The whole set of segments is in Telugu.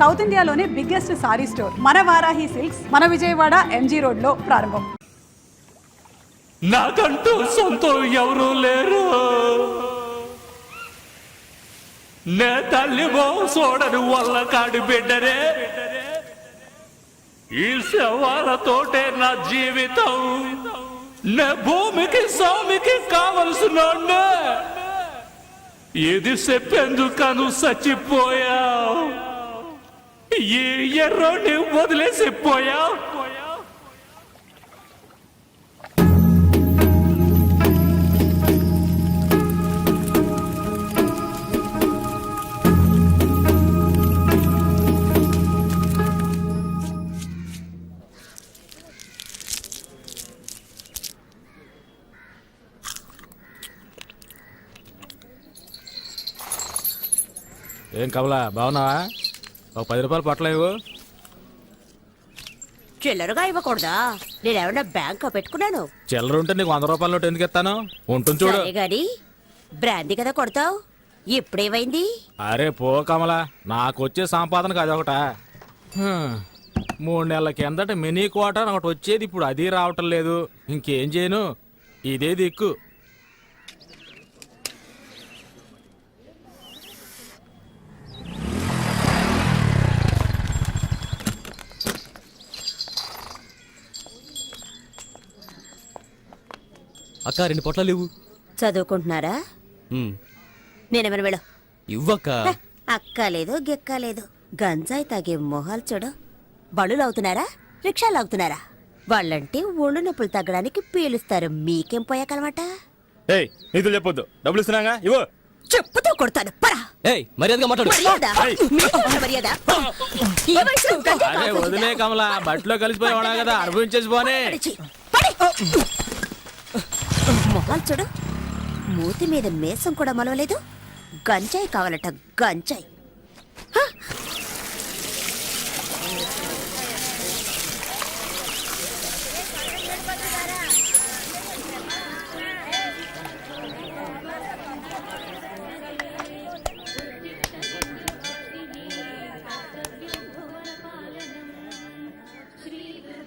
సౌత్ ఇండియాలోనే బిగ్గెస్ట్ సారీ స్టోర్ మన వారాహి సిల్క్స్ మన విజయవాడ ఎంజీ రోడ్ లో ప్రారంభం. నాకంటూ సొంతం ఎవరూ లేరు. నే తల్లి చూడని వల్ల కాడి బిడ్డరే. ఈ శవాలతోటే నా జీవితం. నే భూమికి స్వామికి కావలసిన ఇది చెప్పేందుకను చచ్చిపోయా. ఈ ఎర్రోని వదిలేసిపోయా. ఏం కమలా బాగున్నావా? ఒక 10 రూపాయలు పట్టలేవు. చిల్లరగా ఇవ్వకూడదా? నేనేమన్నా బ్యాంక్ పెట్టుకున్నాను. చిల్లర ఉంటే నీకు 100 రూపాయల నోటు ఎందుకు ఇస్తాను? ఉంటుంది చూడు. గాని బ్రాందీ కదా కొడతావు. ఇప్పుడేమైంది? అరే పో కమలా, నాకు వచ్చే సంపాదనకు అదొకట. 3 నెలల కిందట మినీ క్వార్టర్ ఒకటి వచ్చేది, ఇప్పుడు అది రావటం లేదు. ఇంకేం చేయను, ఇదే దిక్కు. అక్క 2 పొట్లాలు ఇవ్వు. చదువుకుంటున్నారా? నేనేమన్నా వెళ్ళ ఇవ్వక్క. అక్కలేదు గిక్కలేదు. గంజాయి తాగే మొహాలు చూడు. బళ్ళు అవుతున్నారా, రిక్షాలు అవుతున్నారా? వాళ్ళంటే ఒళ్ళు నొప్పులు తగ్గడానికి పీలుస్తారు. మీకేం పోయాకలమాట? ఏయ్ నిధులు చెప్పొద్దు, డబ్బులు ఇస్తున్నాగా ఇవ్వు. చెప్పుతో కొడతాను పరా. ఏయ్ మర్యాదగా మాట్లాడు. మర్యాద. ఈ వయసులో గంజాయి అరే వదిలే కమలా, బట్టలో కలిసిపోయి ఉన్నా కదా, అనుభవించేసి పోనే. మొహాలు చూడు, మూతి మీద మేసం కూడా మలవలేదు. గంజాయి కావాలట, గంజాయి.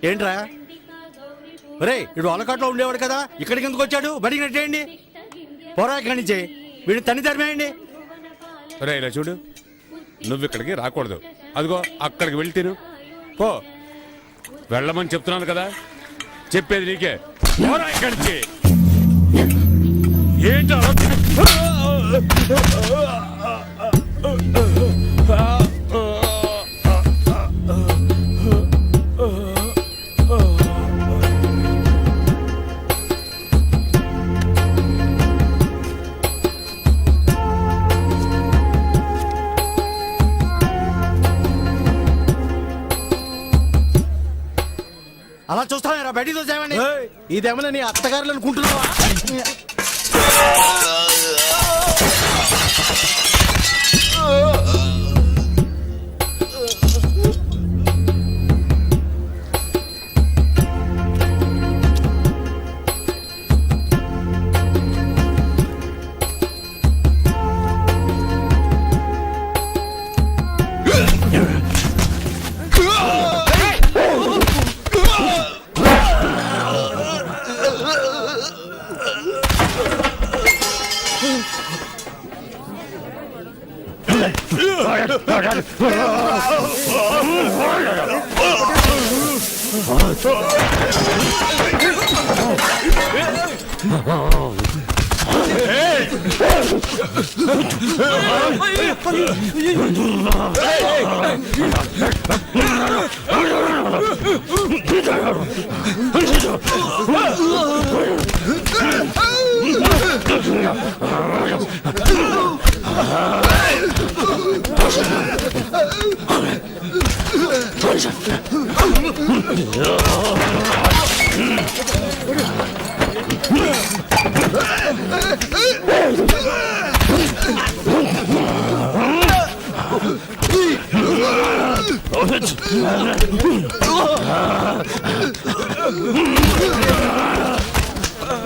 ఏంట్రా రే, ఇడు అలకాట్లో ఉండేవాడు కదా, ఇక్కడికి ఎందుకు వచ్చాడు? బడికి నెట్టేయండి, పోరా ఇక్కడి నుంచి. వీడిని తన్ని తరిమేయండి. రే ఇలా చూడు, నువ్వు ఇక్కడికి రాకూడదు. అదిగో అక్కడికి వెళ్ళి తిను పో. వెళ్ళమని చెప్తున్నాను కదా, చెప్పేది నీకే. పోరా ఇక్కడి నుంచి. ఏంటో అలా చూస్తావా? బయటికి చూసామండి. ఇదేమన్నా నీ అత్తగారులు అనుకుంటున్నావా?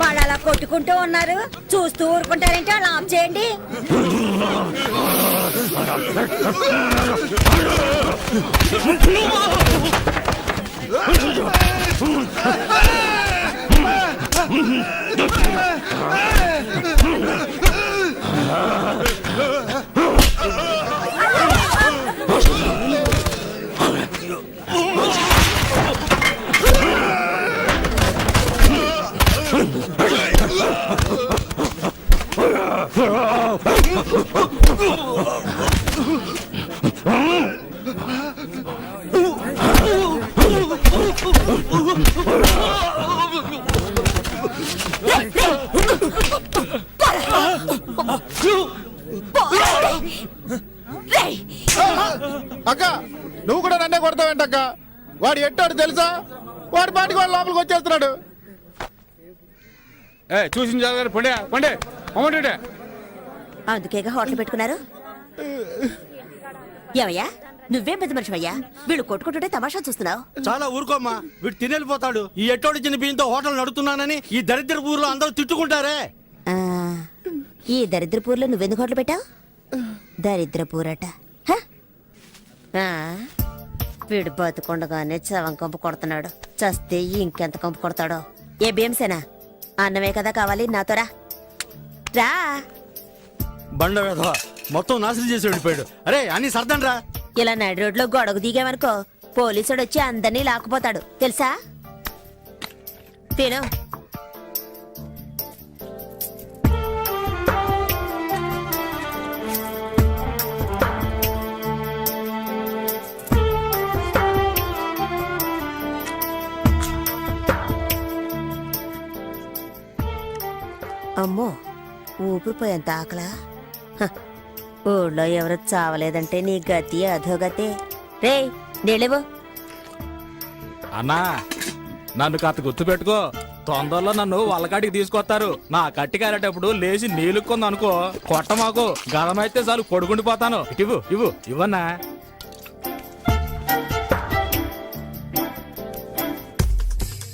వాళ్ళ అలా కొట్టుకుంటూ ఉన్నారు, చూస్తూ ఊరుకుంటారేంటి? అలా ఆఫ్ చేయండి. అక్క నువ్వు కూడా నన్నే కొడతావేంటక్క? వాడు ఎట్టాడు తెలుసా? వాడి పాటికి వాడు లోపలికి వచ్చేస్తున్నాడు. చూసిన జాగ్రత్త పండే పండే అమ్మంటే అందుకేగా హోటల్ పెట్టుకున్నారు. ఏమయ్యా, నువ్వేం పెద్ద మనిషివయ్యా? వీళ్ళు కొట్టుకుంటుంటే తమాషా చూస్తున్నావు. చాలా ఊరుకోమ్మా, వీడు తినేళ్ళిపోతాడు. ఈ ఎట్టోడు ఇచ్చిన బియ్యంతో హోటల్ నడుపుతున్నానని ఈ దరిద్ర ఊర్లో అందరూ తిట్టుకుంటారే. ఆ, ఈ దరిద్రపూర్లో నువ్వెందుకు హోటల్ పెట్టావు? దరిద్రపూరట. హ? ఆ, వీడు బతుకుండగానే చవం కంపు కొడుతున్నాడు. చస్తే ఇంకెంత కంపు కొడతాడో. ఏ భీమసేనా, అన్నమే కదా కావాలి, నాతో రా. రా. బండ వేధవ మొత్తం నాశనం చేసి వెళ్ళిపోయాడు. అరే అన్ని సర్దండి రా. ఇలా నడి రోడ్లో గొడవ దిగామనుకో, పోలీసుడు వచ్చి అందరినీ లాక్కుపోతాడు తెలుసా? తిను. అమ్మో, ఊపిరిపోయేంత ఆకలా. హ, ఊళ్ళో ఎవరు చావలేదంటే నీ గతి అధోగతే. రే నీళ్ళేవో. అన్నా, నన్ను కాస్త గుర్తు పెట్టుకో. తొందరలో నన్ను వాళ్ళకాడికి తీసుకొస్తారు. నా కట్టి కారేటప్పుడు లేచి నీళ్ళుకుంది అనుకో, కొట్ట మాకు గదమైతే చాలు పొడుగుండిపోతాను. ఇవ్వు ఇవ్వు ఇవ్వన్నా.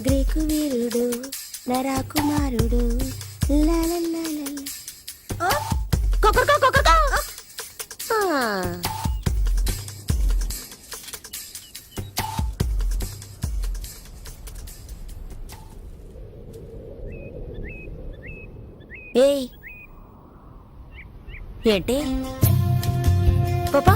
గ్రీకు వీరుడు నరాకుమారుడు ఏయ్ ఏంటి పాపా?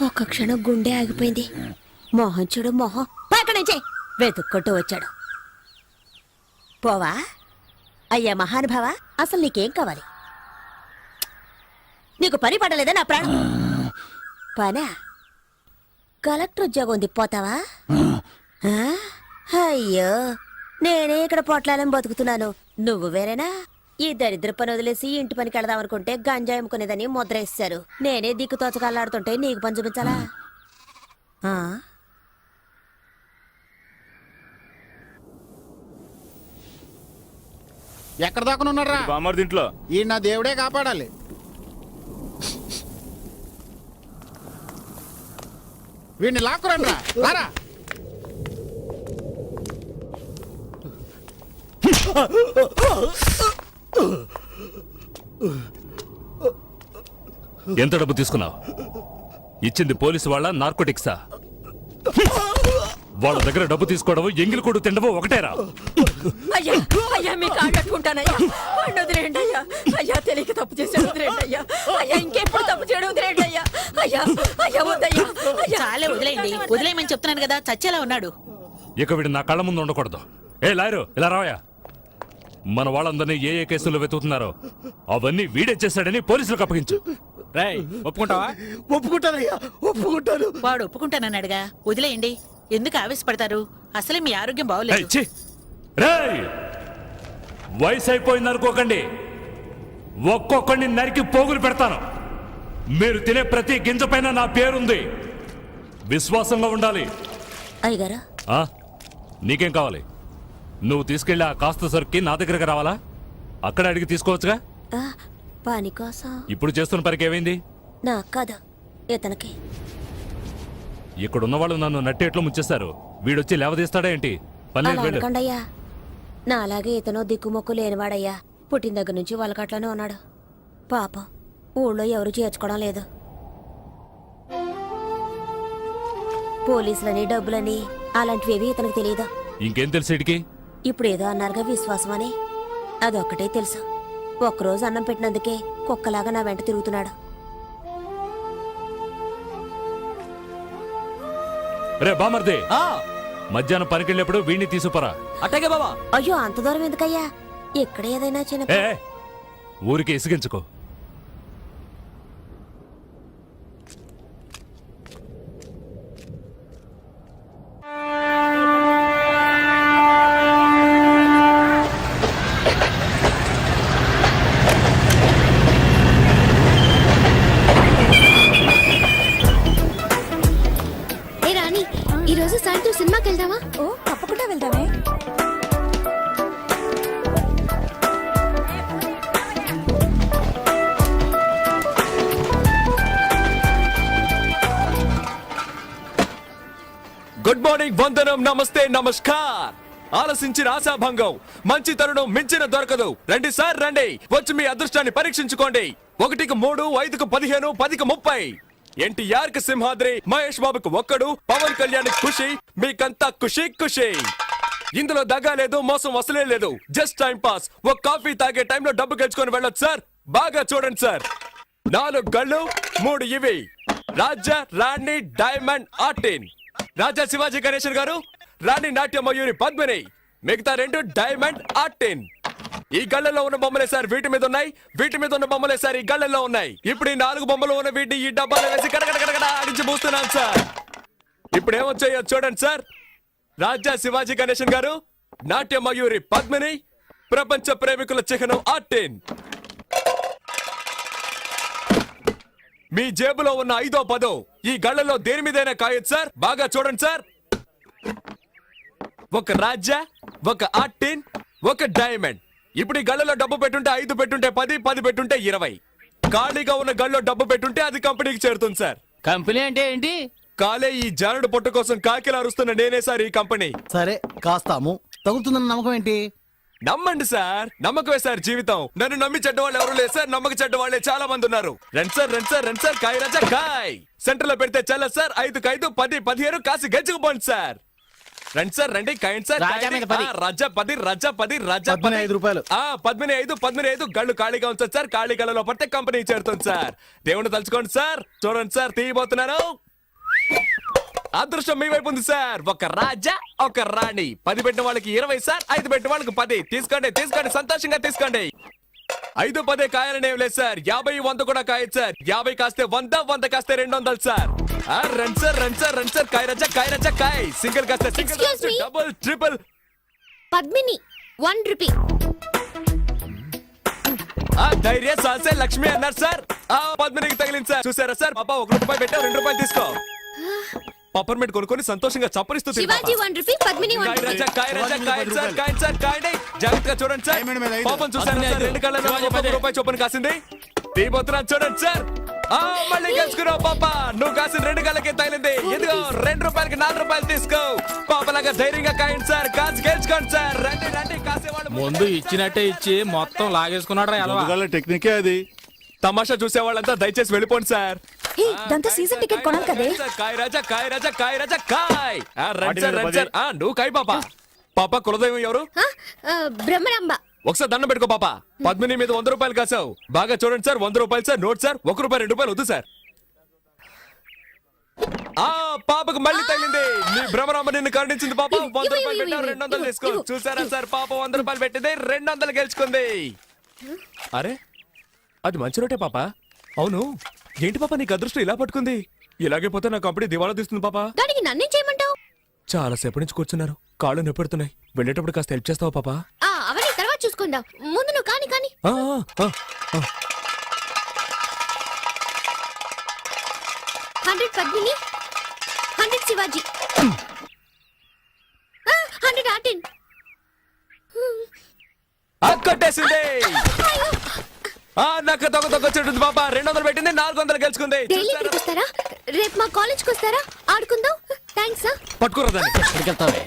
ఒక్క క్షణం గుండె ఆగిపోయింది. మోహన్ చూడు, మోహన్ పక్కన నుంచే వెతుక్కుంటూ వచ్చాడు. పోవా? అయ్యా మహానుభావ, అసలు నీకేం కావాలి? నీకు పని పడలేదా నా ప్రాణం? పనా? కలెక్టర్ ఉద్యోగం ఉంది, పోతావా? ఆ? అయ్యో, నేనే ఇక్కడ పొట్లాలని బతుకుతున్నాను, నువ్వు వేరేనా? ఈ దరిద్ర పని వదిలేసి ఇంటి పనికి వెళదాం అనుకుంటే గంజాయి అమ్ముకునేదని ముద్ర వేశారు. నేనే దిక్కు తోచకల్లాడుతుంటే నీకు పని చూపించాలా? ఎక్కడ దాకా ఉన్నారా? బామ్మర్ దీంట్లో ఈ నా దేవుడే కాపాడాలి. వీడిని లాక్కురండి రా. ఎంత డబ్బు తీసుకున్నావు? ఇచ్చింది పోలీసు వాళ్ళ, నార్కోటిక్సా? వాళ్ళ దగ్గర డబ్బు తీసుకోవడం, ఎంగిలి కొడు తినడం ఒకటేరా? అయ్యా అయ్యా, మీ కాళ్ళు కట్టుకుంటానయ్యా, వదిలేండి అయ్యా. అయ్యా తెలియక తప్పు చేసాడు, వదిలేండి అయ్యా. అయ్యా ఇంకెప్పుడు తప్పు చేయడం, వదిలేండి అయ్యా. అయ్యా అయ్యా వద్దయ్యా. చాలే వదిలేయండి, వదిలేయమని చెప్తున్నాను కదా, చచ్చేలా ఉన్నాడు. ఇక వీడు నా కళ్ళ ముందు ఉండకూడదు. ఏ లాయరు, ఇలా రావయా. మన వాళ్ళందరినీ ఏ ఏ కేసుల్లో వెతుకుతున్నారో అవన్నీ వీడే చేశాడని పోలీసులకు అప్పగించు. రేయ్ ఒప్పుకుంటావా? ఒప్పుకుంటానయ్యా, ఒప్పుకుంటాను. వాడు ఒప్పుకుంటానన్నాడుగా, వదిలేయండి. ఎందుకు ఆవేశపడతారు? అసలే మీ ఆరోగ్యం ఏయ్, బాగోలేదు. ఛీ! రేయ్! వయసు అయిపోయింది అనుకోకండి, ఒక్కొక్కడిని నరికి పోగులు పెడతాను. మీరు తినే ప్రతి గింజ పైన నా పేరుంది. విశ్వాసంగా ఉండాలి. అయ్యగారు, ఆ? నీకేం కావాలి? నువ్వు తీసుకెళ్ళి ఆ కాస్త సరుక్కి నా దగ్గరకు రావాలా? అక్కడ అడిగి తీసుకోవచ్చుగా. ఆ, పని కోసం ఇప్పుడు చేస్తున్న పనికి ఏమైంది? నాకు కాదు, ఇతనికి. ఇక్కడున్న వాళ్ళు నన్ను నట్టేట్లో ముంచేస్తారు. వీడొచ్చి లేవదీస్తాడా ఏంటి? పని అలా వెళ్ళు. అనకండయ్యా. నా అలాగే ఇతను దిక్కుమొక్కు లేనివాడయ్యా. పుట్టిన దగ్గర నుంచి వాళ్ళకట్లోనే ఉన్నాడు. పాపం ఊళ్ళో ఎవరు చేర్చుకోవడం లేదు. పోలీసులని, డబ్బులని అలాంటివేవి ఇతనికి తెలియదు. ఇంకేం తెలుసు వీడికి? ఇప్పుడు ఏదో అన్నారుగా విశ్వాసం అని, అదొక్కటే తెలుసు. ఒక్కరోజు అన్నం పెట్టినందుకే కుక్కలాగా నా వెంట తిరుగుతున్నాడు. రే బామర్దే, ఆ, మధ్యాహ్నం పనికెళ్ళేప్పుడు వీడిని తీసుకురా. అట్టాగే బావా. అయ్యో, అంత దూరం ఎందుకయ్యా? ఇక్కడ ఏదైనా చిన్న ఏ ఊరికి ఇసిగించుకో. ఏ రాణి, ఈ రోజు సాయంత్రం సినిమాకి వెళ్దామా? ఓ తప్పకుండా వెళ్దామే. గుడ్ మార్నింగ్, వందనం, నమస్తే, నమస్కార్. ఆలసించిన ఆశాభంగం, మంచి తరుణం మించిన దొరకదు. రండి సార్, రండి, వచ్చి మీ అదృష్టాన్ని పరీక్షించుకోండి. 1కి 3, 5కి 15, 10కి 30. ఎన్టీఆర్ కి సింహాద్రి, మహేష్ బాబుకి ఒక్కడు, పవన్ కళ్యాణ్ ఖుషి, మీకంతా ఖుషి ఖుషి. ఇందులో దగా లేదు, మోసం అసలే లేదు. Just time pass. ఒక కాఫీ తాగే టైంలో డబ్బు గెలుచుకొని వెళ్ళొచ్చు సార్. బాగా చూడండి సార్. 4 గళ్ళు, 3 ఇవి. రాజా, రాణి, డైమండ్, ఆర్టిన్. రాజా శివాజీ గణేశన్ గారు, రాణి నాట్య మయూరి పద్మిని, మిగతా 2 డైమండ్, ఆర్టిన్. ఈ గళ్ళలో ఉన్న బొమ్మలే సార్ వీటి మీద ఉన్నాయి, వీటి మీద ఉన్న బొమ్మలే సార్ ఈ గళ్ళలో ఉన్నాయి. ఇప్పుడు ఈ 4 బొమ్మలు ఉన్న వీటిని ఈ డబ్బాలో వేసి కడగడ ఆడించి పూస్తున్నాను సార్. ఇప్పుడు ఏమొచ్చాయో చూడండి సార్. రాజా శివాజీ గణేశన్ గారు, నాట్య మయూరి పద్మిని, ప్రపంచ ప్రేమికుల చిహ్నం ఆర్టిన్. మీ జేబులో ఉన్న 5వ 10 ఈ గళ్ళలో దేని మీదైనా కాయొచ్చు సార్. బాగా చూడండి సార్. ఒక రాజా, ఒక ఆర్టిన్, ఒక డైమండ్. ఇప్పుడు ఈ గళ్ళలో డబ్బు పెట్టుంటే 5 పెట్టుంటే 10, 10 పెట్టుంటే 20. ఖాళీగా ఉన్న గళ్ళలో డబ్బు పెట్టుంటే అది కంపెనీకి చేరుతుంది సార్. కంపెనీ అంటే ఏంటి? కాలే ఈ జానుడు పొట్ట కోసం కాకిలా అరుస్తున్న నేనే సార్ ఈ కంపెనీ. సరే కాస్తాము, తగులుతుందన్న నమ్మకం ఏంటి? నమ్మండి సార్, నమ్మకమే సార్ జీవితం. నన్ను నమ్మి చెడ్డవాళ్ళు ఎవరు లేదు సార్, నమ్మక చెడ్డవాళ్లే చాలా మంది ఉన్నారు. రండి సార్, రండి సార్, రండి సార్, కాయ రాజా కాయ్. సెంటర్ లో పెడితే చల్ల సార్. 5కి 5, 10, 15 కాసి గెలుచుకుపోండి సార్. రండి సార్, రండి, కాయండి సార్. రాజా మీద 10. రాజా 10, రాజా 10, రాజా 15 రూపాయలు. 15 గళ్ళు ఖాళీగా ఉంచండి సార్. ఖాళీ గళ్ళలో పడితే కంపెనీ చేరుతుంది సార్. దేవుని తలుచుకోండి సార్. చూడండి సార్, తీయబోతున్నాను. అదృష్టం మీ వైపు ఉంది సార్. ఒక రాజా, ఒక రాణి. 10 పెట్టిన వాళ్ళకి 20 సార్, 5 పెట్టిన వాళ్ళకి 10. తీసుకోండి, తీసుకోండి, సంతోషంగా తీసుకోండి. 5, 10 కాయాలని ఏం లేదు సార్. 50, 100 కూడా కాయచ్చు సార్. 50 కాస్తే 100, 100 కాస్తే 200 సార్. రండి సార్, రండి సార్, రండి సార్, కాయ రాజా కాయ్. సింగిల్ కాస్తే single, Excuse me? Double, triple. Padmini 1 rupee. ధైర్య సాసే లక్ష్మి అన్నారు సార్. పద్మినికి తగిలింది సార్. చూసారా సార్, పాప 1 రూపాయి పెట్టా, 2 రూపాయలు తీసుకో. పప్పర్మెంట్ కొనుక్కొని సంతోషంగా చప్పరిస్తూ శివాజీ 1 రూపీ, పద్మిని 1 రూపీ. జాగ్రత్తగా చూడండి సార్. డైమండ్ మీద 5. పాపం చూసారు సార్, 2 కళ్ళలో 1 రూపాయి చొప్పున కాసింది. తీయబోతున్నాను చూడండి సార్. మళ్ళీ గెలుచుకున్నావు పాప. నువ్వు కాసిన 2 కళ్ళకే తగిలింది. ఇదిగో 2 రూపాయలకి 4 రూపాయలు తీసుకో. పాపలాగా ధైర్యంగా కాయండి సార్. కాసి గెలుచుకోండి సార్. రండి, రండి, కాసేవాళ్ళు ముందు ఇచ్చినట్టే ఇచ్చి మొత్తం లాగేసుకున్నాడు రా ఎదవా. ముందుగాల టెక్నికే అది. తమాషా చూసే వాళ్ళంతా దయచేసి వెళ్ళిపోండి సార్. ఇదంతా సీజన్ టికెట్ కొనాలి కదే. కాయ్ రాజా, కాయ్ రాజా, కాయ్ రాజా కాయ్. రండి సార్, రండి సార్. నువ్వు కాయ్ పాప. పాప కులదైవం ఎవరు? బ్రహ్మరాంబ. ఒకసారి దండం పెట్టుకో పాప. పద్మిని మీద 100 రూపాయలు కాసావు. బాగా చూడండి సార్. 100 రూపాయలు సార్. Note sir. 1 రూపాయి 2 రూపాయలు వద్దు సార్. పాపకు మళ్ళీ తగిలింది. నీ భ్రమరాంబ నిన్ను కరుణించింది పాప. 100 రూపాయలు పెట్టావు, 200 తీసుకో. ఇవ్వు. చూసారా సార్, పాప 100 రూపాయలు పెట్టింది, 200 గెలుచుకుంది. అరే అది మంచి రోటే పాప. అవును ఏంటి పాప నీకు అదృష్టం ఇలా పట్టుకుంది? ఇలాగే పోతే నా కంపెనీ దివాలా తీస్తుంది పాప. దానికి నన్నేం చేయమంటావు? చాలా సేపటి నుంచి కూర్చున్నారు, కాళ్ళు నొప్పెడుతున్నాయి. వెళ్ళేటప్పుడు కాస్త హెల్ప్ చేస్తావా పాప? అవన్నీ తర్వాత చూసుకుందాం. ముందు నువ్వు కాని కాని. ఆ, ఆ, ఆ. 100 పద్మిని, 100 శివాజీ, 100 ఆర్టిన్. కొట్టేసింది. నాకు దొంగ చెట్టు పాప. 200 పెట్టింది, 400 గెలుచుకుంది. డైలీ ఇక్కడికి వస్తారా? రేపు మా కాలేజ్కి వస్తారా? ఆడుకుందాం. థ్యాంక్స్. పట్టుకోరా దాన్ని.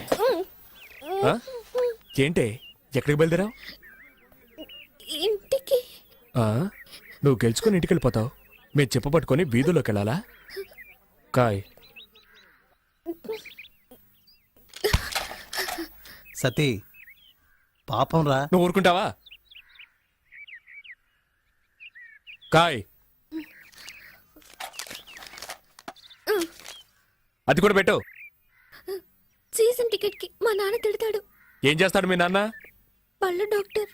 ఆ? ఏంటే ఎక్కడికి బయలుదేరావు? ఇంటికి. నువ్వు గెలుచుకుని ఇంటికి వెళ్ళిపోతావు, మేము చెప్ప పట్టుకొని వీధుల్లోకి వెళ్ళాలా? కాయ్ సతీ పాపం రా. నువ్వు ఊరుకుంటావా? కాయ్ అది కూడా పెట్టు. సీజన్ టికెట్ కి మా నాన్న తిడతాడు. ఏం చేస్తాడు మీ నాన్న? పళ్ళు డాక్టర్.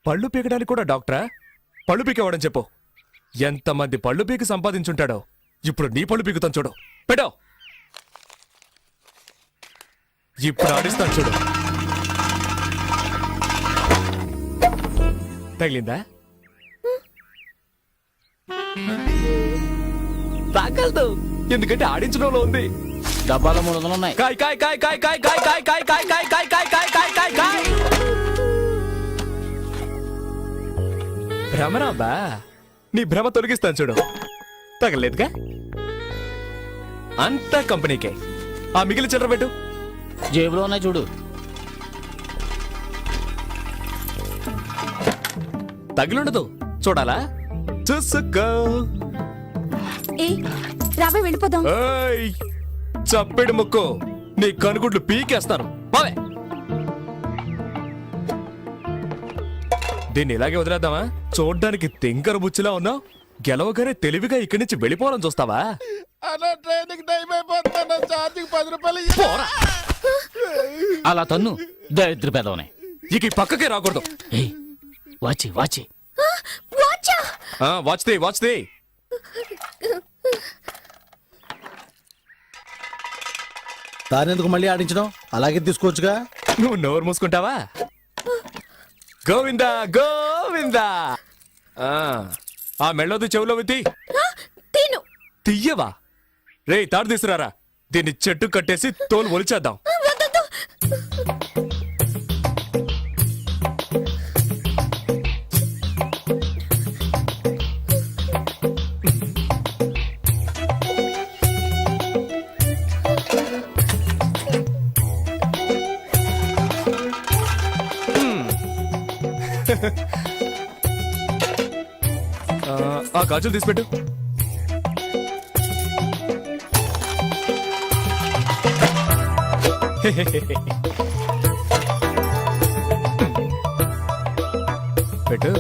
పళ్ళు పీకడానికి కూడా డాక్టరా? పళ్ళు పీకేవాడని చెప్పు. ఎంతమంది పళ్ళు పీకి సంపాదించుంటాడో. ఇప్పుడు నీ పళ్ళు పీకుతాను చూడు. పెట్టో. ఇప్పుడు ఆడిస్తాను చూడు. తగిలిందా? తాకల్దు, ఎందుకంటే ఆడించడంలో ఉంది. డబ్బాలో 300 ఉన్నాయి. కాయ్ కాయ్ కాయ్ కాయ్ కాయ్ కాయ్ కాయ్ కాయ్ కాయ్ కాయ్ కాయ్ కాయ్ కాయ్ కాయ్ కాయ్ కాయ్. భ్రమరాంబా, నీ భ్రమ తొలగిస్తాను చూడు. తగలేదుగా? అంతా కంపెనీకే. ఆ మిగిలిన చిల్లర పెట్టు. జేబులో ఉన్నాయి చూడు. తగిలుండదు, చూడాలా? చూసుకో. రాబోయ్ వెళ్ళిపోదాం. ఏయ్, చప్పెడు ముక్కు, నీ కనుగుడ్లు పీకేస్తాను. బావే, దీన్ని ఇలాగే వదిలేద్దామా? చూడ్డానికి తింకర బుచ్చిలా ఉన్నావు, గెలవగానే తెలివిగా ఇక్కడి నుంచి వెళ్ళిపోవాలని చూస్తావా? అన్న ట్రైన్కి టైం అయిపోతున్నా. ఛార్జింగ్ 10 రూపాయలు ఇయ్యి. పోరా. అలా తన్ను దరిద్ర పెదవనే. ఇక ఈ పక్కకే రాకూడదు. వాచి వాచి వాచా. వాచ్దే. దానెందుకు మళ్ళీ ఆడించడం? అలాగే తీసుకోవచ్చుగా. నువ్వు నోరు మూసుకుంటావా? గోవిందా గోవిందా. ఆ మెళ్ళొద్దు, చెవులో విత్తి. తిను. తియ్యవా? రే తాడు తీసుకురారా, దీన్ని చెట్టు కట్టేసి తోలు ఒలిచేద్దాం. వద్దొద్దు. ఆ గాజులు తీసిపెట్టు. పెట్టు.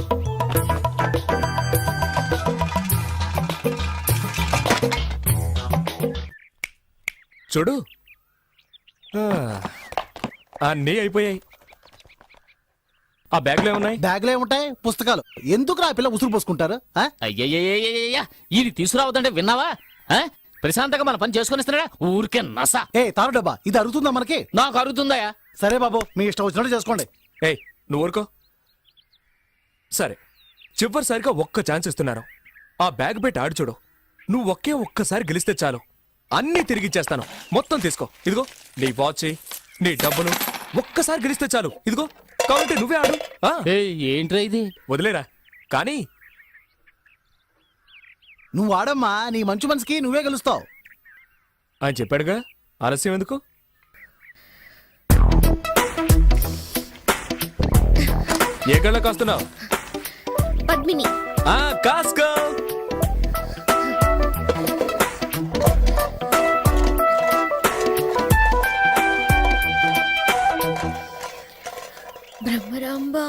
చూడు, అన్నీ అయిపోయాయి. ఆ బ్యాగ్లో ఏమున్నాయి? బ్యాగ్లో ఏముంటాయి? పుస్తకాలు. ఎందుకు రా పిల్ల ఉసురు పోసుకుంటారు? అయ్యయ్యయ్యయ్యయ్యా, ఇది తీసుకురావద్దంటే విన్నావా? ప్రశాంతంగా మన పని చేసుకునిస్తున్నాడా? ఊరికే నస. తారు డబ్బా, ఇది అరుగుతుందా మనకి? నాకు అరుగుతుందయా. సరే బాబు, మీ ఇష్టం వచ్చినట్టు చేసుకోండి. ఏయ్, నువ్వు ఊరుకో. సరే, చివరిసారిగా ఒక్క ఛాన్స్ ఇస్తున్నాను. ఆ బ్యాగ్ పెట్టి ఆడు చూడు. నువ్వు ఒక్కసారి గెలిస్తే చాలు, అన్నీ తిరిగిచ్చేస్తాను. మొత్తం తీసుకో. ఇదిగో నీ వాచ్, నీ డబ్బులు. ఒక్కసారి గెలిస్తే చాలు. ఇదిగో, కాబట్టి నువ్వే ఆడు. ఏంట్రా ఇది? వదిలేరా కానీ. నువ్వు ఆడమ్మా, నీ మంచు మనసుకి నువ్వే గెలుస్తావు. ఆయన చెప్పాడుగా, ఆలస్యం ఎందుకు? ఏ గళ్ళ కాస్తున్నావు? పద్మిని. కాస్కో. బ్రహ్మరాంబా.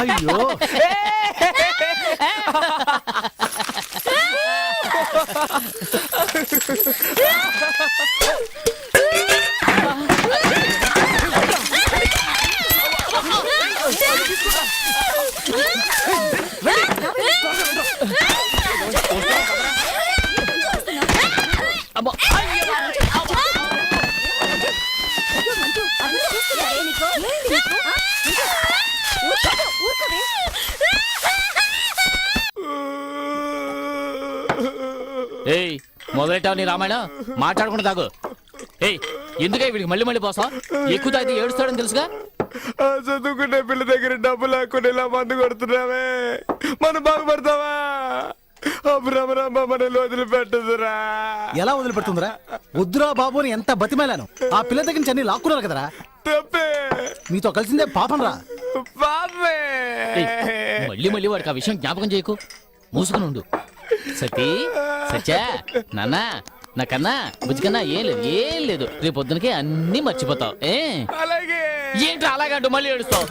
అయ్యో ఏయ్ మొదలెట్టావు నీ రామాయణం మాట్లాడకుండా తాగు. ఏయ్ ఎందుకే వీడికి మళ్ళీ మళ్ళీ పోసా? ఎక్కువ తాగితే ఏడుస్తాడని తెలుసుగా. ఆ చదువుకునే పిల్ల దగ్గర డబ్బు లేకుండా ఇలా మందు కొడుతున్నావే, మనం బాగుపడతావా? అబ్రహ్మ మనల్ని వదిలిపెట్టదురా. ఎలా వదిలిపెడుతుందిరా? వద్దురా బాబు అని ఎంత బతిమేలాను. ఆ పిల్ల దగ్గర నుంచి అన్ని లాక్కున్నారు కదరా. తప్పే, మీతో కలిసిందే పాపం రా. పాపే. మళ్ళీ మళ్ళీ వాడికి ఆ విషయం జ్ఞాపకం చేయకు. మూసుకుని ఉండు. సతీ సత్యా నాన్న నాకన్నా బుజ్జికన్నా ఏం లేదు రేపు పొద్దునకి అన్ని మర్చిపోతావు. అలాగే. ఏంటి అలాగంటూ మళ్ళీ ఏడుస్తావు?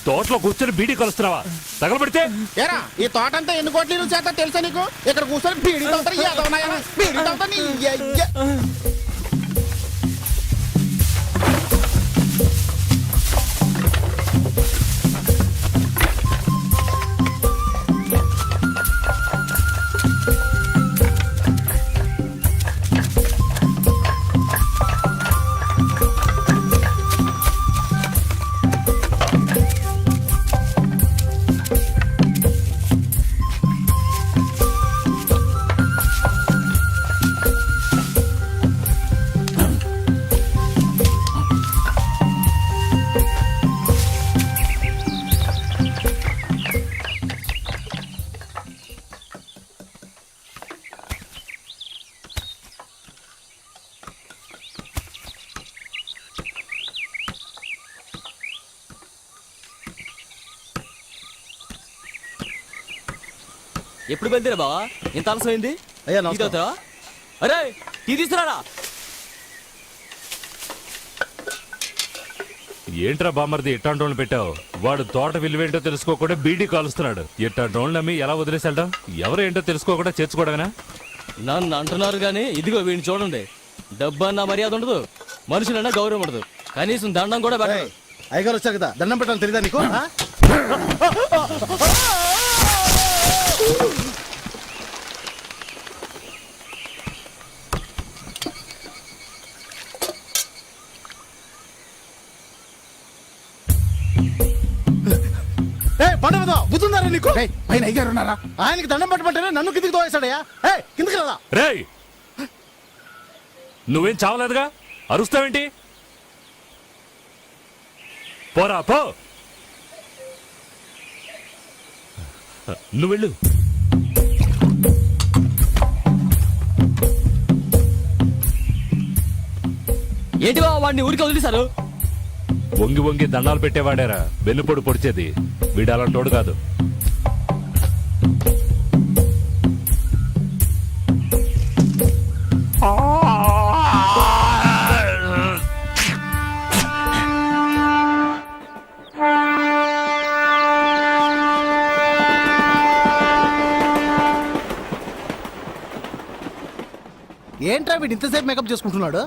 తోటలో కూర్చొని బీడీ కలుస్తున్నావా? తగలబడితే ఏరా ఈ తోట అంతా ఎన్ని కోట్లు చేస్తా తెలుసా నీకు? ఇక్కడ కూర్చొని బీడీ తాగుతారు, ఏదవునాయా బీడీ తాగుతా నీ అయ్య. ఎప్పుడు బయలుదేరా బావా? ఇంత ఆలస్యమైంది. అయ్యా టీ తాగుతావా? అరే టీ తీసుకురారా. ఏంట్రా బామ్మర్ది ఇట్టాంటోళ్ళు పెట్టావు? వాడు తోట విలువేంటో తెలుసుకోకుండా బీడీ కాలుస్తున్నాడు. ఇట్టాంటోళ్ళు నమ్మి ఎలా వదిలేసేద్దాం? ఎవరేంటో తెలుసుకోకుండా చేర్చుకోవడమేనా? నన్ను అంటున్నారు కానీ ఇదిగో వీడిని చూడండి. డబ్బు అన్న మర్యాద ఉండదు, మనుషులన్నా గౌరవం ఉండదు, కనీసం దండం కూడా పెట్టదు. అయ్యగారు వచ్చారు కదా, దండం పెట్టాలి తెలియదా నీకు? పండుగ బుద్ధుందారా నీకు? పైన అయ్యారు ఉన్నారా? ఆయనకి దండం పెట్టమంటేనే నన్ను కిందికి తోవేశాడయ్యా. కిందికి రాదా? రేయ్, నువ్వేం చావలేదుగా, అరుస్తావేంటి? పోరా పో, నువ్వు వెళ్ళు. ఏంటి బాబు వాడిని ఊరికి వదిలేశారు? వంగి వంగి దండాలు పెట్టేవాడారా వెన్నుపొడు పొడిచేది? వీడు అలాంటోడు కాదు. ఏంట్రా వీడు ఇంతసేపు మేకప్ చేసుకుంటున్నాడు?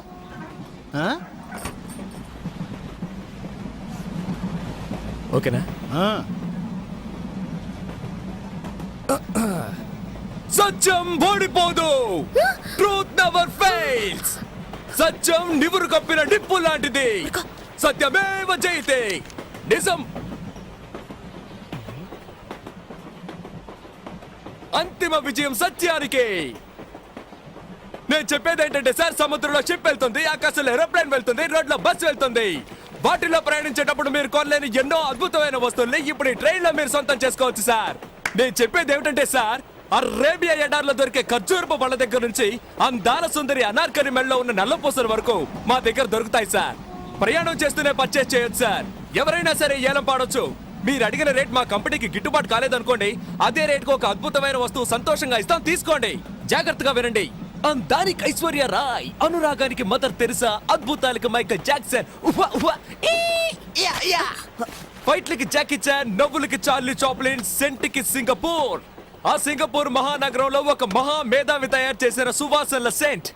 ఓకేనా? సత్యం ఓడిపోదు. Truth never fails. సత్యం నివురు కప్పిన నిప్పు లాంటిది. సత్యమేవ జయతే. నిజం అంతిమ విజయం సత్యానికి. నేను చెప్పేది ఏంటంటే సార్, సముద్రంలో షిప్ వెళ్తుంది, ఆకాశంలో ఏరోప్లేన్ వెళ్తుంది, రోడ్లో బస్ వెళ్తుంది. వాటిలో ప్రయాణించేటప్పుడు మీరు కొనలేని ఎన్నో అద్భుతమైన వస్తువుల్ని ఇప్పుడు ఈ ట్రైన్ లో మీరు సొంతం చేసుకోవచ్చు సార్. నేను చెప్పేది ఏమిటంటే సార్, అరేబియా ఎడార్లో దొరికే ఖర్జూరపు పళ్ళ దగ్గర నుంచి అందాల సుందరి అనార్కలి మెడలో ఉన్న నల్లపూసల వరకు మా దగ్గర దొరుకుతాయి సార్. ప్రయాణం చేస్తూనే పర్చేస్ చేయొచ్చు సార్. ఎవరైనా సరే ఏలం పాడొచ్చు. మీరు అడిగిన రేట్ మా కంపెనీకి గిట్టుబాటు కాలేదనుకోండి, అదే రేట్కు ఒక అద్భుతమైన వస్తువు సంతోషంగా ఇస్తాం, తీసుకోండి. జాగ్రత్తగా వినండి. అందానికి ఐశ్వర్య రాయ్, అనురాగానికి మదర్ తెరిసా, అద్భుతాలకి మైకల్ జాక్సన్, ఫైట్లకి జాకీ చాన్, నవ్వులకి చార్లీ చాప్లిన్, సెంట్కి సింగపూర్. ఆ సింగపూర్ మహానగరంలో ఒక మహా మేధావి తయారు చేసిన సువాసనల సెంట్.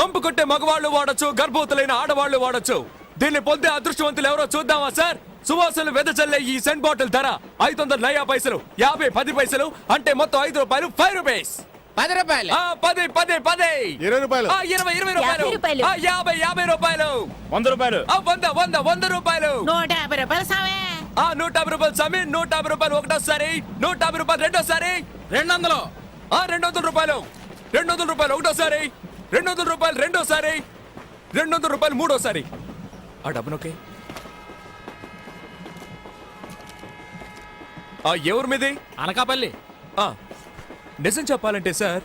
కంపు కొట్టే మగవాళ్ళు వాడచ్చు, గర్భవతులైన ఆడవాళ్లు వాడచ్చు. దీన్ని పొందే అదృష్టవంతులు ఎవరో చూద్దామా సార్? సువాసనలు వెదజల్లే ఈ సెంట్ బాటిల్ ధర 500 నయా పైసలు, 50 10 పైసలు, అంటే మొత్తం 5 రూపాయలు, 5 రూపీస్. 10 రూపాయలు, 10 20 రూపాయలు, 20 50 50 రూపాయలు, 100 రూపాయలు, 100 రూపాయలు, 150 రూపాయలు సామే. 150 రూపాయలు స్వామి, 150 రూపాయలు ఒకటోసారి, 150 రూపాయలు రెండోసారి, 200. 200 రూపాయలు, 200 రూపాయలు ఒకటోసారి, 200 రూపాయలు రెండోసారి, 200 రూపాయలు మూడోసారి. ఆ డబ్బునొకే ఎవరి మీది? అనకాపల్లి. నిజం చెప్పాలంటే సార్,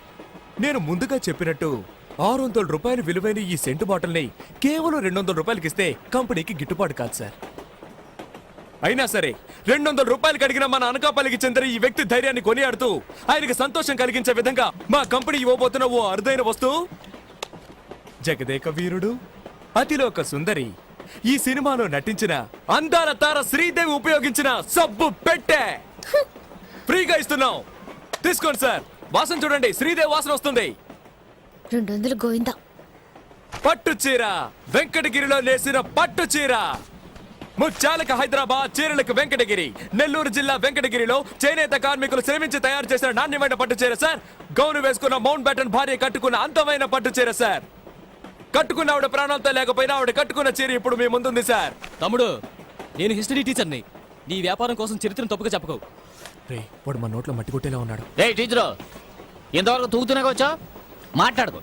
నేను ముందుగా చెప్పినట్టు 600 రూపాయలు విలువైన ఈ సెంటు బాటిల్ని కేవలం 200 రూపాయలకి ఇస్తే కంపెనీకి గిట్టుబాటు కాదు సార్. అయినా సరే 200 రూపాయలకి అడిగిన మన అనకాపల్లికి చెందిన ఈ వ్యక్తి ధైర్యాన్ని కొనియాడుతూ ఆయనకి సంతోషం కలిగించే విధంగా మా కంపెనీ ఇవ్వబోతున్న ఓ అరుదైన వస్తువు, జగదేక వీరుడు, అతిలోక సుందరి, ఈ సినిమాలో నటించిన అందాల తార శ్రీదేవి ఉపయోగించిన సబ్బు పెట్టె ఫ్రీగా ఇస్తున్నాం. తీసుకోండి సార్. వాసన చూడండి, శ్రీదేవి వాసన వస్తుంది. 200 గోవిందా. పట్టు చీర, వెంకటగిరిలో నేసిన పట్టు చీర. ముత్యాలకు హైదరాబాద్, చీరలకు వెంకటగిరి. నెల్లూరు జిల్లా వెంకటగిరిలో చేనేత కార్మికులు శ్రమించి తయారు చేసిన నాణ్యమైన పట్టు చీర సార్. గౌను వేసుకున్న మౌంట్ బ్యాటన్ భార్య కట్టుకున్న అందమైన పట్టు చీర సార్. కట్టుకున్న ఆవిడ ప్రాణాలతో లేకపోయినా ఆవిడ కట్టుకున్న చీర ఇప్పుడు మీ ముందుంది సార్. తమ్ముడు, నేను హిస్టరీ టీచర్ని. నీ వ్యాపారం కోసం చరిత్రను తప్పుగా చెప్పకు. వాడు మా నోట్లో మట్టి కొట్టేలా ఉన్నాడు. టీచరు, ఇంతవరకు తూగుతూనే వచ్చా మాట్లాడుకో.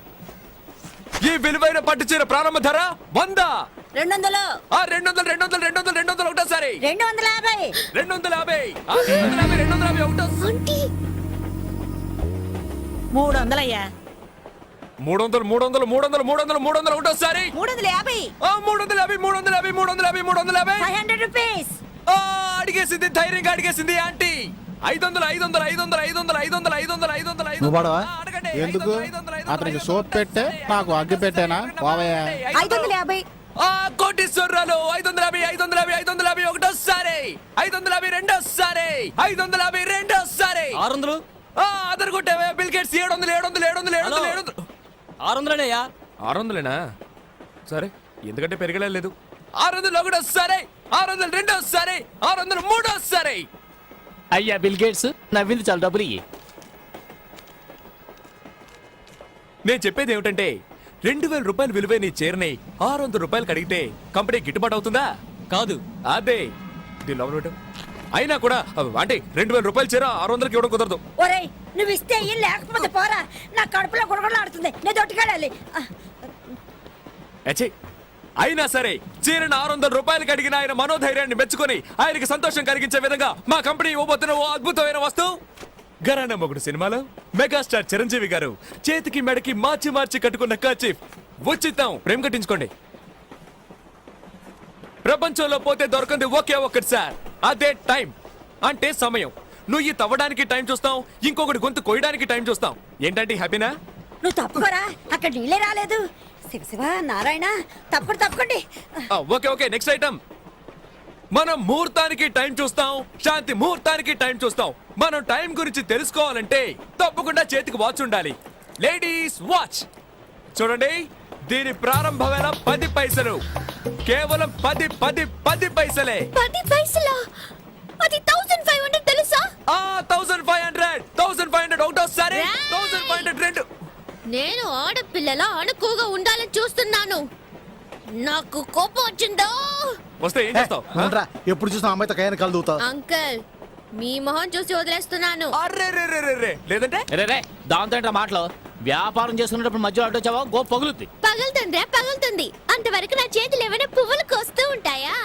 ఈ విలువైన పట్టు చీర ప్రారంభ ధర 100. 200. 200 ఒకటోసారి, 250. 250, 250 ఒకటోసారి, 300 అయ్యా. 300 ఒకటోసారి, 350. 350. 500 రూపీస్. అడిగేసింది, ధైర్యంగా అడిగేసింది ఆంటీ. 500. నువ్వు పడవా? ఎందుకు? అతనికి సోప్ పెట్టే నాకు అగ్గి పెట్టేనా? 550. ఆ కోటీశ్వరరాలు 550 550 550 ఒకటోసారి 550 రెండోసారి 550 రెండోసారి 600 అదర్ కొట్టావే బిల్ గేట్స్ 700 700 700 700 600 600లేనా సరే ఎందుకంటే పెరగలేదు 600 ఒకటోసారి 600 రెండోసారి 600 మూడోసారి అయ్యా బిల్ గేట్స్ నవ్వింది చాలా డబ్బులు ఇయ్యి. నేను చెప్పేది ఏమిటంటే 2000 రూపాయలు విలువైన ఈ చీరని 600 రూపాయలు అడిగితే కంపెనీ గిట్టుబాటు అవుతుందా? కాదు. అదే దీని లోపల పెట్టు. అయినా కూడా అంటే 2000 రూపాయల చీర 600కి ఇవ్వడం కుదరదు. ఒరేయ్ నువ్వు ఇస్తే ఇయ్యి, లేకపోతే పోరా. నా కడుపులో గుడగడలాడుతుంది, నేను దొట్టుకెళ్ళాలి. అచ్చే అయినా సరే చీరను 600 రూపాయలకి అడిగిన ఆయన మనోధైర్యాన్ని మెచ్చుకొని ఆయనకి సంతోషం కలిగించే విధంగా మా కంపెనీ ఇవ్వబోతున్న ఓ అద్భుతమైన వస్తువు ఘరానా మొగుడు సినిమాలో మెగాస్టార్ చిరంజీవి గారు చేతికి మెడకి మార్చి మార్చి కట్టుకున్న కర్చీఫ్ ఉచితం. ప్రేమ కట్టించుకోండి. ప్రపంచంలో పోతే దొరకంది ఒకే ఒక్కటి సార్, అదే టైం. అంటే సమయం. నువ్వు ఈ తవ్వడానికి టైం చూస్తాం, ఇంకొకటి గొంతు కోయడానికి టైం చూస్తాం. ఏంటంటే హ్యాపీనా? నువ్వు తప్పుకోరా, అక్కడ నీళ్ళే రాలేదు. శివ శివ నారాయణ, తప్పకండి. Okay okay next item. మనం ముహూర్తానికి టైం చూస్తాం, శాంతి ముహూర్తానికి టైం చూస్తాం. మనం టైం గురించి తెలుసుకోవాలంటే తప్పకుండా చేతికి వాచ్ ఉండాలి. లేడీస్ వాచ్ చూడండి, దీని ప్రారంభ వేళ 10 పైసలు. కేవలం 10 10 10 పైసలే. 10 పైసలా? అది 1500 తెలుసా? 1500 1500 ఒకటోసారి 1500 రెండు. నేను ఆడపిల్లలా అణుకుగా ఉండాలని చూస్తున్నాను. నాకు కోపం వచ్చిందో. వస్తే ఏం చేస్తావు? ఎప్పుడు చూసిన అమ్మాయితో కయ్యాన్ని కలుదుతావు. అంకుల్ మీ మొహం చూసి వదిలేస్తున్నాను. అర్రే లేదంటే రే దాంతో ఏంట్రా మాటలు? వ్యాపారం చేసుకునేటప్పుడు మధ్యలో అడ్డొచ్చావా గో పగులుద్ది. పగులుతుంది. అంతవరకు నా చేతులు ఏమైనా పువ్వులు కోస్తూ ఉంటాయా?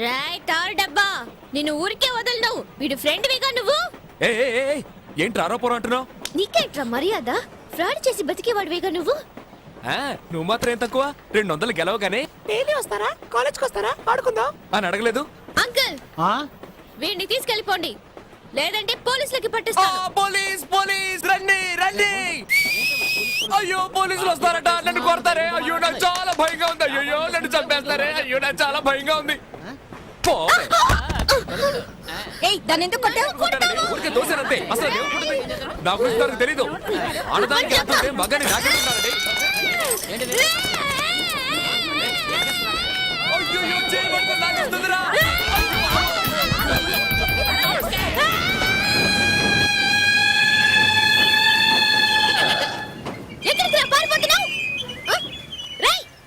రైట్ ఆర్ డబ్బా, నిన్ను ఊరికే వదలను. వీడు ఫ్రెండ్ వేగా నువ్వు. ఏంటి ఆరోపణ అంటున్నావు? నీకేంట్రా మర్యాద? ఫ్రాడ్ చేసి బతికేవాడివేగా నువ్వు. నువ్వు మాత్రం ఏం తక్కువ? 200 గెలవగానే డైలీ వస్తారా, కాలేజ్కి వస్తారా, ఆడుకుందాం అని అడగలేదు. అంకుల్ వీడిని తీసుకెళ్ళిపోండి, లేదంటే పోలీసులకి పట్టిస్తాను. పోలీస్ పోలీస్ రండి రండి. అయ్యో పోలీసులు వస్తారట, నన్ను కొడతారే. అయ్యో నాకు చాలా భయంగా ఉంది. అయ్యో నన్ను చంపేస్తారే. అయ్యో నాకు చాలా భయంగా ఉంది. ఊరికే దోశానంతే. అసలు నా గురించి నాకు తెలీదు. ఆడదానికి అంటుంటే మగని నాకేస్తున్నారండి. అయ్యో చేయబడుతుంది, నాకేస్తుందిరా.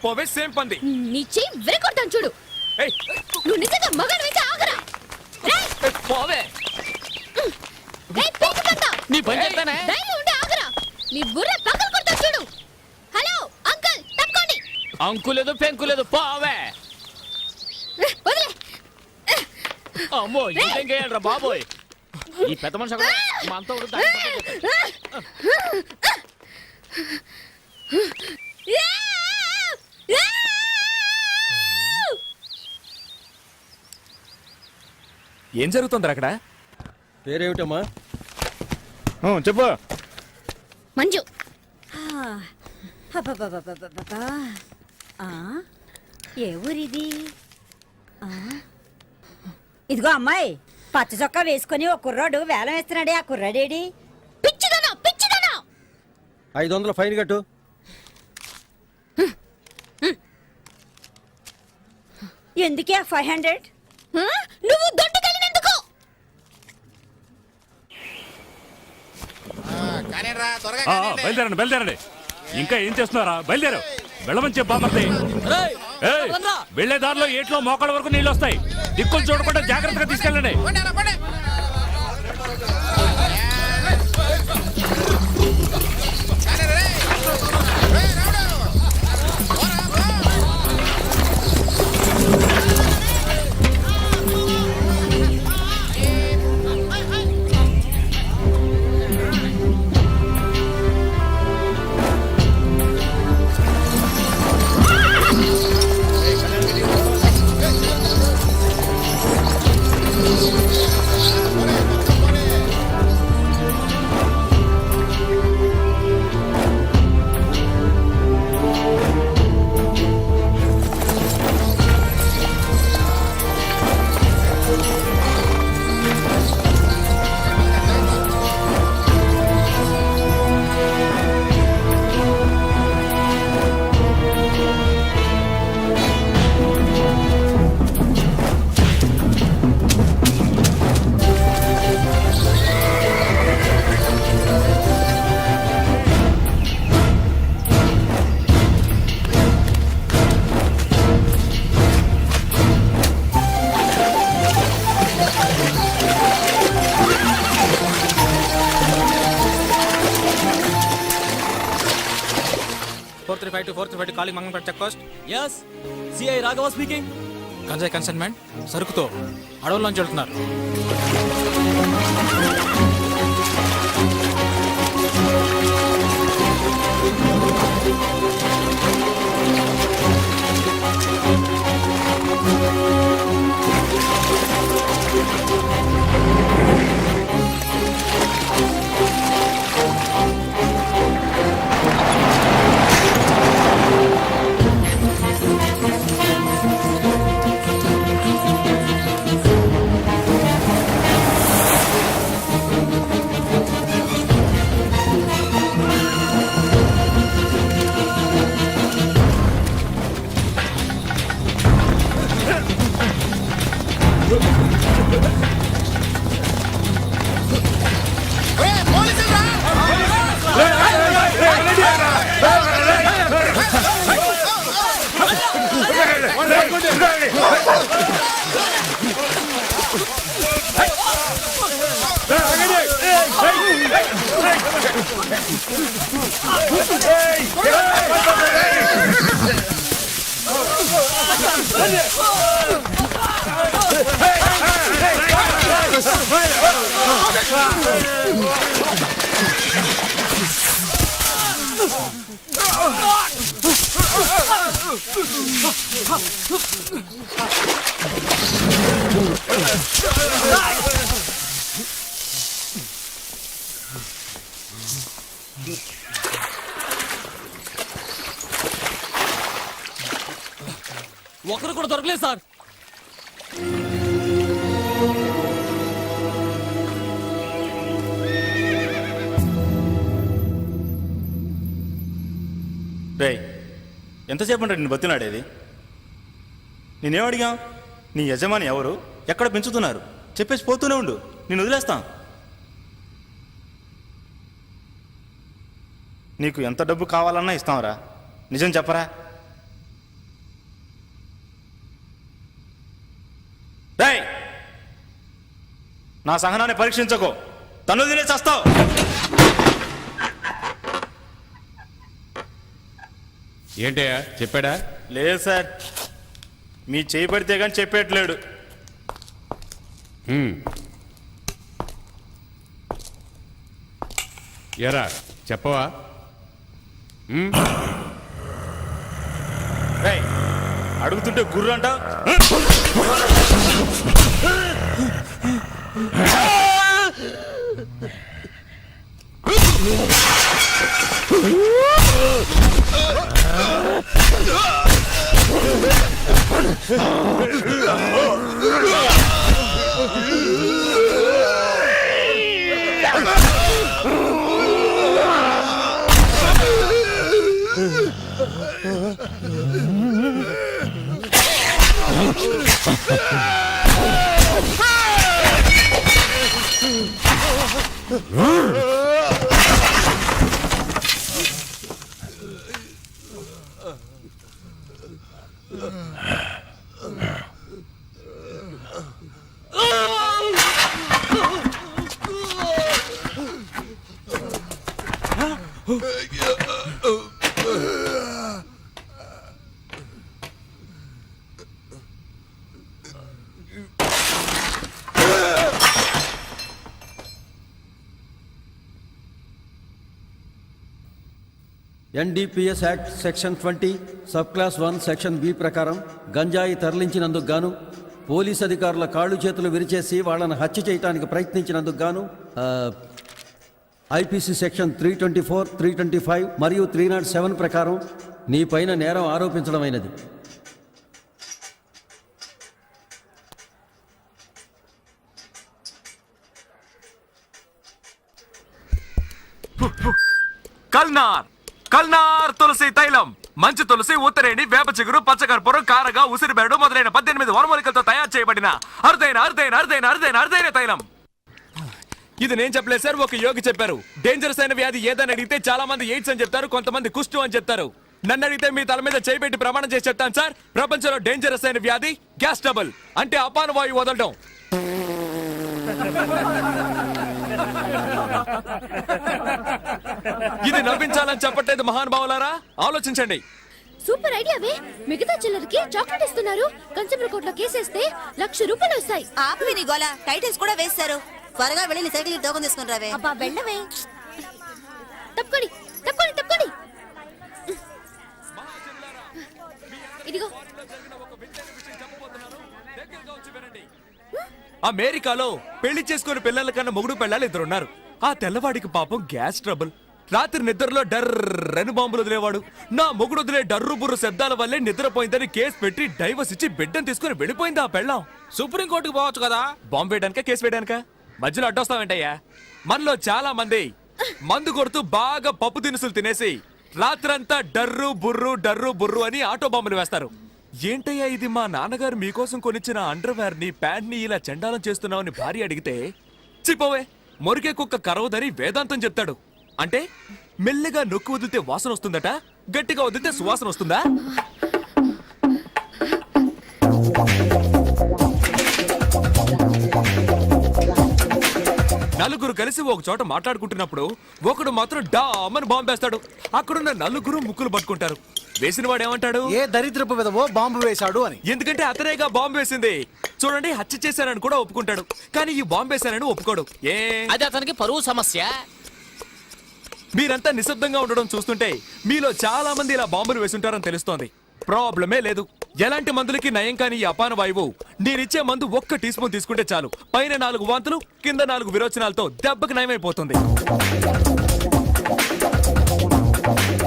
పోవే సేమ్ పంది. నీ చెయ్యి విరగొడతాను చూడు. నువ్వు నిజంగా మగాడివైతే ఆగరా. పోవే నీ పని చెప్తానే. ధైర్యం ఉంటే ఆగరా. నీ బుర్ర పక్కన కొడతాను చూడు. హలో అంకుల్ తప్పుకోండి. అంకులేదు పెంకులేదు పోవే. వదిలే. అమ్మో ఇంకేం చేయాలరా బాబోయ్. ఈ పెద్ద మనిషి అక్కడ మా అంతా ఏం జరుగుతుంది అక్కడ? పేరేమిటమ్మా? చెప్పు. మంజు. ఏ ఊరిది? ఇదిగో అమ్మాయి, పచ్చ చొక్కా వేసుకొని ఒక కుర్రాడు వేలం వేస్తున్నాడే. ఆ కుర్రాడేడి? పిచ్చిదనా 500 ఫైన్ కట్టు. ఎందుకే 500? నువ్వు దొడ్డుకెళ్ళినందుకు. బయలుదేరండి. ఇంకా ఏం చేస్తున్నారా? బయలుదేరు. వెళ్ళమని చెప్పామర్ది. వెళ్లే దారిలో ఏట్లో మోకాళ్ళ వరకు నీళ్ళు వస్తాయి. దిక్కులు చూడకుండా జాగ్రత్తగా తీసుకెళ్ళండి. 435 calling Mangampeta check post. S CI Raghava speaking. Ganja consignment సరుకుతో అడవుల్లోంచి వెళ్తున్నారు. ఒకరు కూడా దొరకలేదు సార్. రే ఎంతసేపు అంటే నేను బతినాడేది? నేనేం అడిగా? నీ యజమాని ఎవరు, ఎక్కడ పెంచుతున్నారు చెప్పేసి పోతూనే ఉండు, నేను వదిలేస్తాం. నీకు ఎంత డబ్బు కావాలన్నా ఇస్తాంరా, నిజం చెప్పరా? రేయ్ నా సహనాన్ని పరీక్షించకో, తను తినేసేస్తావు. ఏంటయ్యా చెప్పాడా? లేదు సార్, మీ చేయి పడితే కానీ చెప్పేట్లేడు. ఎరా చెప్పవా? రేయ్ అడుగుతుంటే గుర్రు అంట. NDPS act section 20 sub class 1 section B ప్రకారం గంజాయి తరలించినందుకు గాను, పోలీస్ అధికారుల కాళ్ళు చేతులు విరిచేసి వాళ్ళని హత్య చేయడానికి ప్రయత్నించినందుకు గాను ఐపీసీ సెక్షన్ 324, 325 మరియు 307 ప్రకారం నీ పైన నేరం ఆరోపించడమైనది. కల్నార్ తులసి తైలం, మంచి తులసి, ఉత్తరేణి, వేప చిగురు, పచ్చకర్పూరం, కారగా, ఉసిరిబేడు మొదలైన 18 వనమూలికలతో తయారు చేయబడిన అరుదైన తైలం. ఇది నేను చెప్పలేదు సార్, ఒక యోగి చెప్పారు. డేంజరస్ అయిన వ్యాధి ఏదని అడిగితే చాలా మంది ఎయిడ్స్ అని చెప్తారు, కొంతమంది కుష్టు అని చెప్తారు. నన్ను అడిగితే మీ తల మీద చేయి పెట్టి ప్రమాణం చేసి చెప్తాను సార్, ప్రపంచంలో డేంజరస్ అయిన వ్యాధి గ్యాస్ ట్రబుల్, అంటే అపాన వాయువు వదలడం. ఇది నవ్వించాలని చెప్పట్లేదు మహానుభావులారా, ఆలోచించండి. సూపర్ ఐడియావే. మిగతా చిల్లరకి చాక్లెట్ ఇస్తున్నారు. కన్స్యూమర్ కోర్టులో కేసేస్తే ₹1,00,000 వస్తాయి. ఆపి నీ గోల టైటిల్స్ కూడా వేస్తారు. త్వరగా వెళ్ళి సైకిల్ టోకన్ తీసుకుని రావే. అబ్బా వెళ్ళవే. తప్పండి తప్పండి తప్పండి. ఇదిగో. అమెరికాలో పెళ్లి చేసుకుని పిల్లల కన్నా మొగుడు పెళ్ళాలి ఇద్దరున్నారు. ఆ తెల్లవాడికి పాపం గ్యాస్ ట్రబుల్. రాత్రి నిద్రలో డర్రని బాంబులు వదిలేవాడు. నా మొగుడు వదిలే డర్రు బుర్రు శబ్దాల వల్లే నిద్రపోయిందని కేసు పెట్టి డైవర్స్ ఇచ్చి బిడ్డను తీసుకుని వెళ్ళిపోయింది ఆ పెళ్ళాం. సుప్రీంకోర్టుకు పోవచ్చు కదా. బాంబు వేయడానిక కేసు వేయడానిక? మధ్యలో అడ్డొస్తావేంటయ్యా? మనలో చాలా మంది మందు కొడుతూ బాగా పప్పు దినుసులు తినేసి రాత్రంతా డర్రు బుర్రు అని ఆటో బాంబులు వేస్తారు. ఏంటయ్యా ఇది, మా నాన్నగారు మీకోసం కొనిచ్చిన అండర్వేర్ ని ప్యాంట్ ని ఇలా చండాలం చేస్తున్నావని భార్య అడిగితే చిపోవే మొరికే కుక్క కరవదని వేదాంతం చెప్తాడు. అంటే మెల్లగా నొక్కు వదిలితే వాసన వస్తుందట, గట్టిగా వదిలితే సువాసన వస్తుందా? నలుగురు కలిసి ఒక చోట మాట్లాడుకుంటున్నప్పుడు ఒకడు మాత్రం డామని బాంబేస్తాడు. అక్కడున్న నలుగురు ముక్కులు పట్టుకుంటారు. వేసిన వాడు ఏమంటాడు? ఏ దరిద్రపు విధవో బాంబు వేశాడు అని. ఎందుకంటే అతనేగా బాంబు వేసింది. చూడండి, హత్య చేశానని కూడా ఒప్పుకుంటాడు, కానీ ఈ బాంబు వేశానని ఒప్పుకోడు. అది అతనికి పరువు సమస్య. మీరంతా నిశ్శబ్దంగా ఉండడం చూస్తుంటే మీలో చాలా మంది ఇలా బాంబులు వేసుంటారని తెలుస్తోంది. ప్రాబ్లమే లేదు. ఎలాంటి మందులకి నయం కాని ఈ అపాన వాయువు నేనిచ్చే మందు 1 టీ స్పూన్ తీసుకుంటే చాలు. పైన 4 వాంతులు, కింద 4 విరోచనాలతో దెబ్బకి నయమైపోతుంది.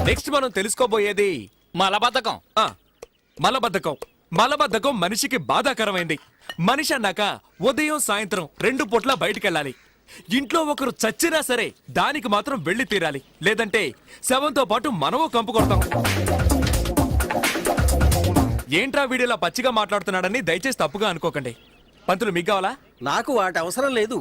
నెక్స్ట్ మనం తెలుసుకోబోయేది మలబద్ధకం. మలబద్ధకం మనిషికి బాధాకరమైంది. మనిషి అన్నాక ఉదయం సాయంత్రం 2 పూట్ల బయటికెళ్ళాలి. ఇంట్లో ఒకరు చచ్చినా సరే దానికి మాత్రం వెళ్లి తీరాలి, లేదంటే శవంతో పాటు మనము కంపు కొడతాం. ఏంట్రా వీడిలా పచ్చిగా మాట్లాడుతున్నాడని దయచేసి తప్పుగా అనుకోకండి. పంతులు మీకు కావాలా? నాకు వాటి అవసరం లేదు.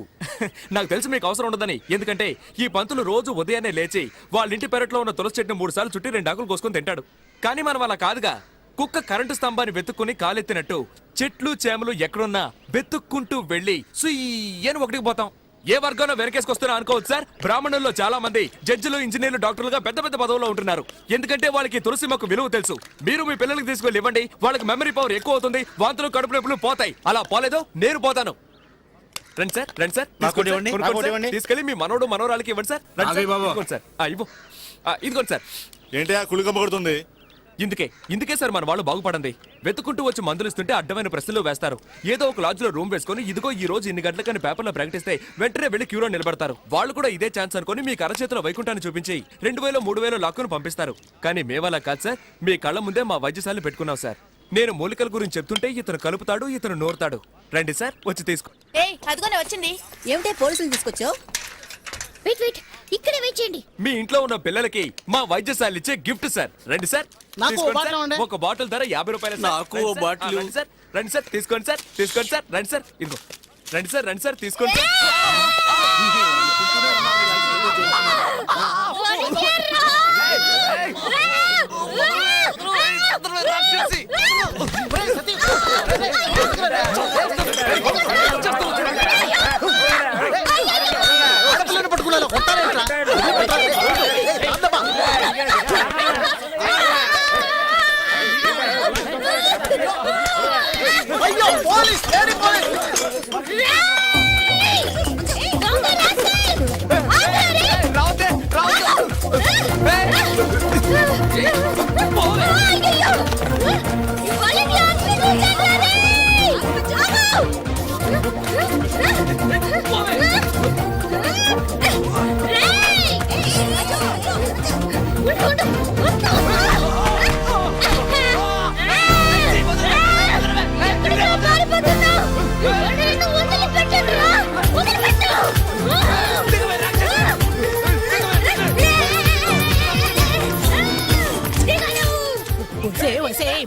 నాకు తెలుసు మీకు అవసరం ఉండదని. ఎందుకంటే ఈ పంతులు రోజు ఉదయాన్నే లేచి వాళ్ళ ఇంటి పెరట్లో ఉన్న తులసి చెట్టును 3 సార్లు చుట్టి 2 ఆకులు కోసుకొని తింటాడు. కానీ మనం అలా కాదుగా. కుక్క కరెంటు స్తంభాన్ని వెతుక్కుని కాలెత్తినట్టు చెట్లు చేమలు ఎక్కడున్నా వెతుక్కుంటూ వెళ్లి సుయ్యని ఒకటికి పోతాం. ఏ వర్గంలో వెనకేసుకొస్తున్నా అనుకోవచ్చు సార్. బ్రాహ్మణుల్లో చాలా మంది జడ్జిలు, ఇంజనీర్లు, డాక్టర్లుగా పెద్ద పెద్ద పదవుల్లో ఉంటున్నారు. ఎందుకంటే వాళ్ళకి తులసి మొక్క విలువ తెలుసు. మీరు మీ పిల్లలకి తీసుకెళ్ళి ఇవ్వండి, వాళ్ళకి మెమరీ పవర్ ఎక్కువ అవుతుంది. వాంతులు, కడుపు నొప్పులు పోతాయి. అలా పోలేదో నేను పోతాను. రండి సార్, రండి సార్, తీసుకెళ్ళి మీ మనోడు మనోరాలకి ఇవ్వండి సార్. ఇవ్వండి సార్, ఇదిగోండి సార్. ఏంటి కులికమ్మ కొడుతుంది? ఇందుకే సార్ మన వాళ్ళు బాగుపడండి. వెతుకుంటూ వచ్చి మందులు ఇస్తుంటే అడ్డమైన ప్రశ్నలు వేస్తారు. ఏదో ఒక లాడ్జ్ లో రూమ్ వేసుకుని ఇదిగో ఈ రోజు ఇన్ని గంటలకని పేపర్లో ప్రకటిస్తే వెంటనే వెళ్లి క్యూలో నిలబడతారు. వాళ్ళు కూడా ఇదే ఛాన్స్ అనుకుని మీ అరచేతిలో వైకుంఠాన్ని చూపించి 2000, 3000 లాక్కును పంపిస్తారు. కానీ మేవలా కాదు సార్. మీ కళ్ళ ముందే మా వైద్యశాలను పెట్టుకున్నాం సార్. నేను మూలికల గురించి చెప్తుంటే ఇతను కలుపుతాడు, ఇతను నోరుతాడు. రండి సార్, వచ్చి తీసుకో. అదిగోనే వచ్చింది. ఏమిటే పోలీసులు తీసుకొచ్చావు? వెయిట్ ఇక్కడే వెయిట్ చేయండి. మీ ఇంట్లో ఉన్న పిల్లలకి మా వైద్యశాల ఇచ్చే గిఫ్ట్ సార్. రండి సార్, ఒక బాటిల్ ధర 50 రూపాయలు. నాకు ఓ బాటిల్. రండి సార్, తీసుకోండి సార్, తీసుకోండి సార్. రండి సార్, ఇదిగో. రండి సార్, తీసుకోండి సార్.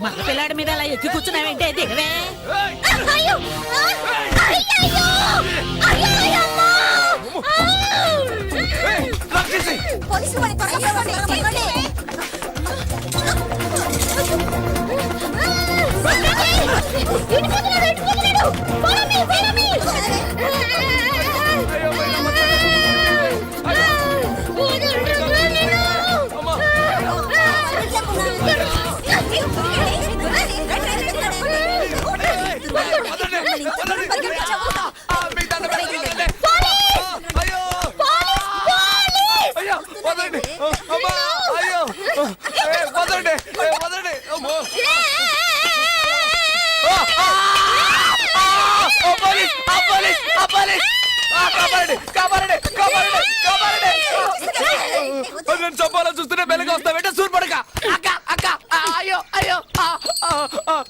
మగ పిల్లాడి మీద అలా ఎక్కి కూర్చున్నావేంటే? దిగవే. Follow me.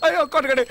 అయ్యో కొట్టకండి